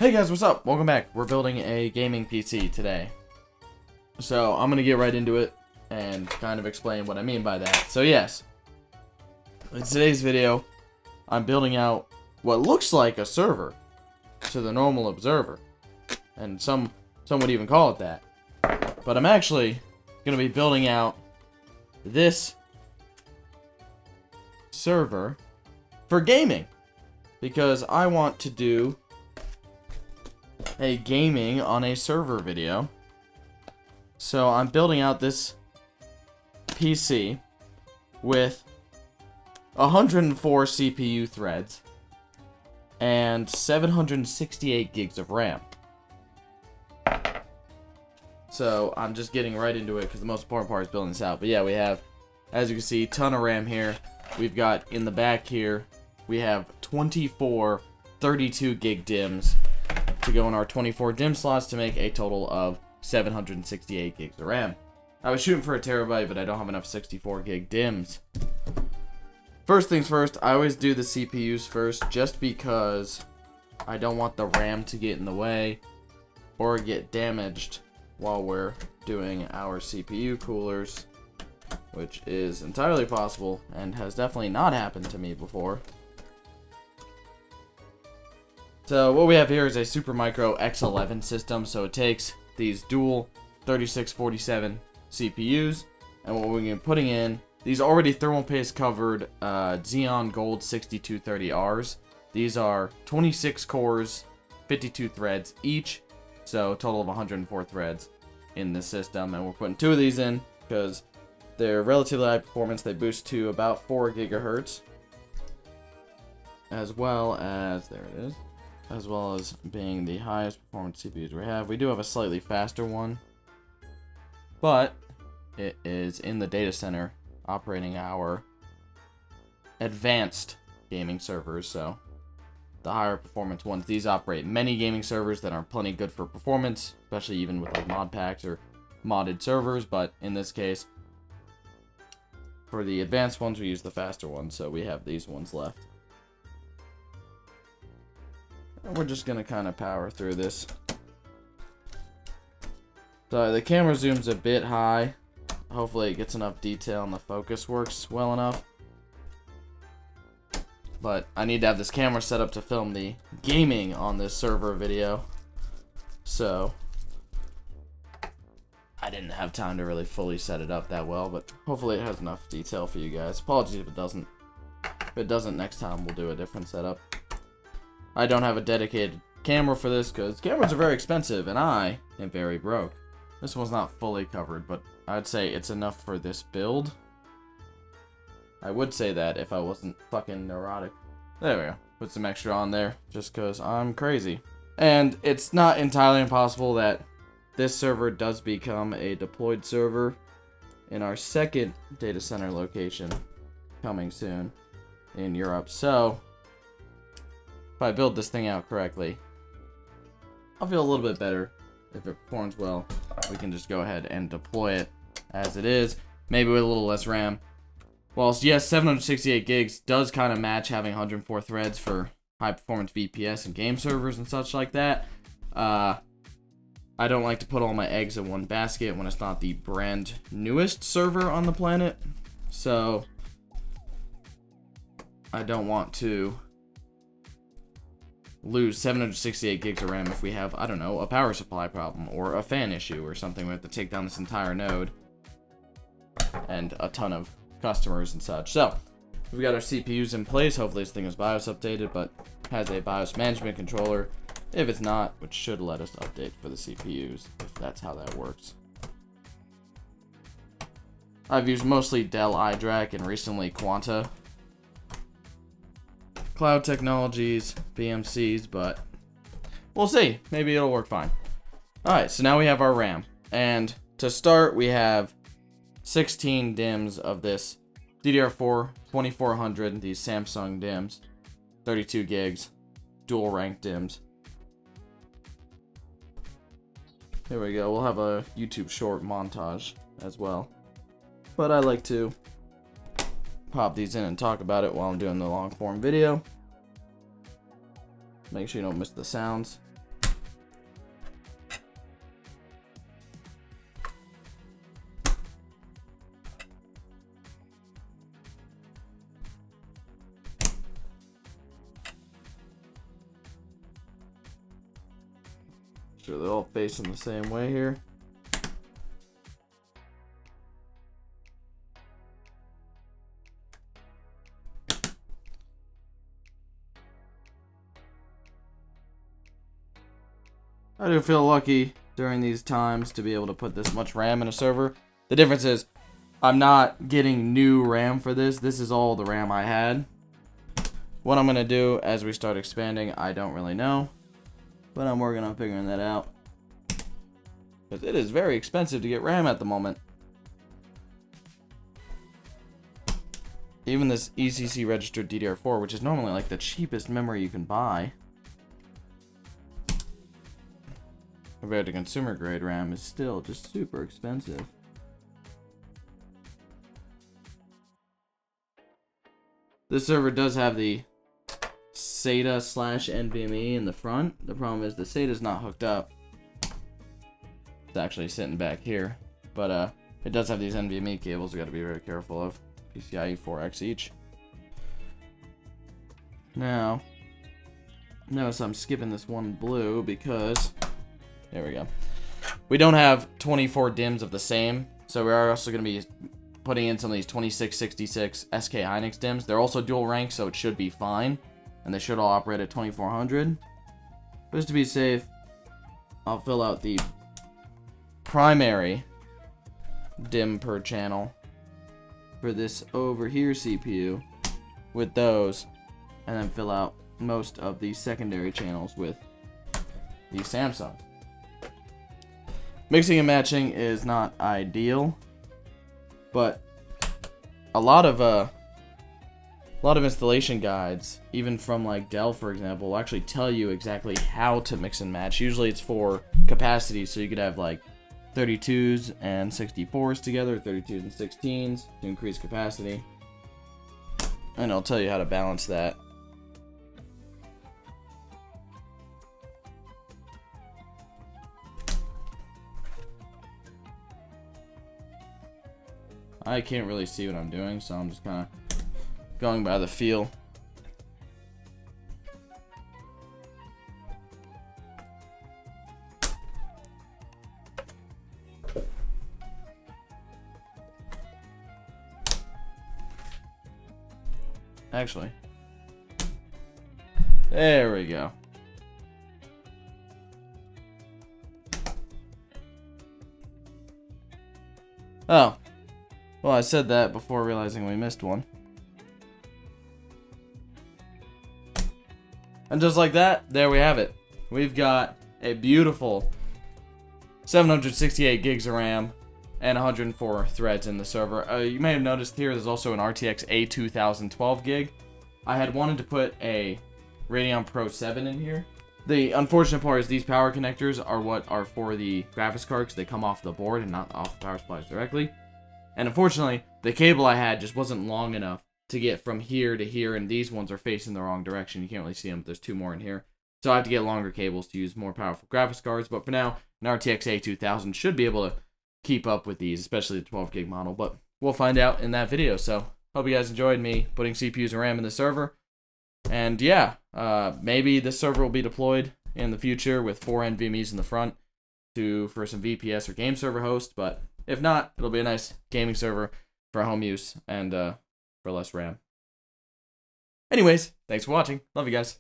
Hey guys, what's up? Welcome back. We're building a gaming PC today. So I'm gonna get right into it and kind of explain what I mean by that. So yes, in today's video, I'm building out what looks like a server to the normal observer. And some would even call it that. But I'm actually gonna be building out this server for gaming. Because I want to do a gaming on a server video. So I'm building out this PC with 104 CPU threads and 768 gigs of RAM. So I'm just getting right into it because the most important part is building this out. But yeah, we have, as you can see, a ton of RAM here. We've got in the back here, we have 24 32 gig DIMMs to go in our 24 DIMM slots to make a total of 768 gigs of RAM. I was shooting for a terabyte, but I don't have enough 64 gig DIMMs. First things first, I always do the CPUs first just because I don't want the RAM to get in the way or get damaged while we're doing our CPU coolers, which is entirely possible and has definitely not happened to me before. So what we have here is a Supermicro X11 system. So it takes these dual 3647 CPUs, and what we're putting in these already thermal paste covered Xeon Gold 6230Rs. These are 26 cores, 52 threads each, so a total of 104 threads in this system. And we're putting two of these in because they're relatively high performance. They boost to about 4 gigahertz, as well as, there it is, as well as being the highest performance CPUs we have. We do have a slightly faster one, but it is in the data center operating our advanced gaming servers, so the higher performance ones. These operate many gaming servers that are plenty good for performance, especially even with like mod packs or modded servers, but in this case, for the advanced ones, we use the faster ones, so we have these ones left. We're just gonna kind of power through this. So the camera zooms a bit high. Hopefully it gets enough detail and the focus works well enough. But I need to have this camera set up to film the gaming on this server video. So I didn't have time to really fully set it up that well, but hopefully it has enough detail for you guys. Apologies if it doesn't. If it doesn't, next time we'll do a different setup. I don't have a dedicated camera for this because cameras are very expensive and I am very broke. This one's not fully covered, but I'd say it's enough for this build. I would say that if I wasn't fucking neurotic. There we go. Put some extra on there just because I'm crazy. And it's not entirely impossible that this server does become a deployed server in our second data center location coming soon in Europe. So if I build this thing out correctly, I'll feel a little bit better. If it performs well, we can just go ahead and deploy it as it is, maybe with a little less RAM. Whilst, yes, 768 gigs does kind of match having 104 threads for high-performance VPS and game servers and such like that. I don't like to put all my eggs in one basket when it's not the brand newest server on the planet. So I don't want to lose 768 gigs of RAM if we have, I don't know, a power supply problem or a fan issue or something. We have to take down this entire node and a ton of customers and such. So we've got our CPUs in place. Hopefully this thing is BIOS updated, but has a BIOS management controller. If it's not, which should let us update for the CPUs, if that's how that works. I've used mostly Dell iDRAC and recently Quanta Cloud Technologies, BMCs, but we'll see. Maybe it'll work fine. Alright, so now we have our RAM. And to start, we have 16 DIMMs of this DDR4 2400, these Samsung DIMMs, 32 gigs, dual rank DIMMs. Here we go. We'll have a YouTube short montage as well. But I like to pop these in and talk about it while I'm doing the long form video. Make sure you don't miss the sounds. sure they're all facing the same way here. I do feel lucky during these times to be able to put this much RAM in a server. The difference is I'm not getting new RAM for this. This is all the RAM I had. What I'm going to do as we start expanding, I don't really know. But I'm working on figuring that out. Because it is very expensive to get RAM at the moment. Even this ECC registered DDR4, which is normally like the cheapest memory you can buy, compared to consumer grade RAM, is still just super expensive. This server does have the SATA / NVMe in the front. The problem is the SATA is not hooked up. It's actually sitting back here. But it does have these NVMe cables we got to be very careful of. PCIe 4X each. Now, notice I'm skipping this one blue because... There we go. We don't have 24 DIMMs of the same, so we are also going to be putting in some of these 2666 SK Hynix DIMMs. They're also dual rank, so it should be fine, and they should all operate at 2400. But just to be safe, I'll fill out the primary DIMM per channel for this over here CPU with those, and then fill out most of the secondary channels with the Samsung. Mixing and matching is not ideal, but a lot of installation guides, even from like Dell, for example, will actually tell you exactly how to mix and match. Usually it's for capacity, so you could have like 32s and 64s together, 32s and 16s to increase capacity, and I'll tell you how to balance that. I can't really see what I'm doing, so I'm just kind of going by the feel. Actually, there we go. Oh. Well, I said that before realizing we missed one. And just like that, there we have it. We've got a beautiful 768 gigs of RAM and 104 threads in the server. You may have noticed here there's also an RTX A2000 12 gig. I had wanted to put a Radeon Pro 7 in here. The unfortunate part is these power connectors are what are for the graphics card, because they come off the board and not off the power supplies directly. And unfortunately, the cable I had just wasn't long enough to get from here to here, and these ones are facing the wrong direction. You can't really see them, but there's two more in here. So I have to get longer cables to use more powerful graphics cards, but for now, an RTX A2000 should be able to keep up with these, especially the 12 gig model, but we'll find out in that video. So hope you guys enjoyed me putting CPUs and RAM in the server. And yeah, maybe this server will be deployed in the future with 4 NVMe's in the front for some VPS or game server host, but if not, it'll be a nice gaming server for home use and for less RAM. Anyways, thanks for watching. Love you guys.